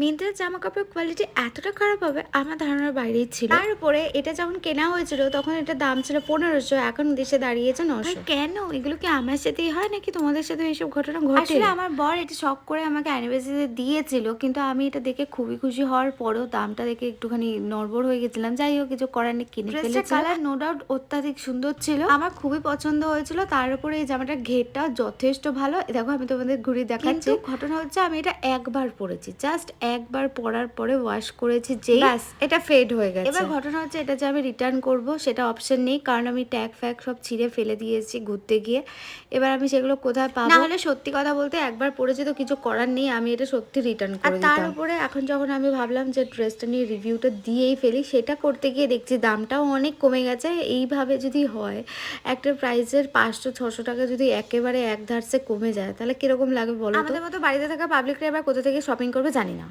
মিন্ত্রার জামা কাপড়ের কোয়ালিটি এতটা খারাপ হবে আমার ধারণার বাইরেই ছিল। তার উপরে এটা যখন কেনা হয়েছিল তখন এটার দাম ছিল 1500, এখন দেশে দাঁড়িয়েছে 900। কেন এগুলো কি আমার সাথেই হয় নাকি তোমাদের সাথে এইসব ঘটনা ঘটে? আসলে আমার বর এটা শখ করে আমাকে অ্যানিভার্সারিতে দিয়েছিল, কিন্তু আমি এটা দেখে খুবই খুশি হওয়ার পরেও দামটা দেখে একটুখানি নড়বড় হয়ে গেছিলাম। যাই হোক, কিছু করার নেই, কিনে ফেলেছি। কালার নো ডাউট অত্যাধিক সুন্দর ছিল, আমার খুবই পছন্দ হয়েছিল। তার উপরে এই জামাটার ঘেরটাও যথেষ্ট ভালো। দেখো আমি তোমাদের ঘুরিয়ে দেখাচ্ছি। ঘটনা হচ্ছে আমি এটা একবার পরেছি, জাস্ট একবার পরার পরে ওয়াশ করেছি, যেই ব্যাস এটা ফেড হয়ে গেছে। এবার ঘটনা হচ্ছে এটা যে আমি রিটার্ন করব সেটা অপশন নেই, কারণ আমি ট্যাগ ফ্যাগ সব ছিঁড়ে ফেলে দিয়েছি ঘুরতে গিয়ে। এবার আমি সেগুলো কোথায় পাবো? না হলে সত্যি কথা বলতে একবার পরেছি তো কিছু করার নেই, আমি এটা সত্যি রিটার্ন করে দিতাম। তার উপরে এখন যখন আমি ভাবলাম যে ড্রেসটা নিয়ে রিভিউটা দিয়েই ফেলি, সেটা করতে গিয়ে দেখছি দামটাও অনেক কমে গেছে। এইভাবে যদি হয়, একটা প্রাইসের 500-600 টাকা যদি একেবারে এক ধারসে কমে যায়, তাহলে কিরকম লাগবে বলো তো? আমাদের মতো বাড়িতে থাকা পাবলিকরা এবার কোথা থেকে শপিং করবে জানি না।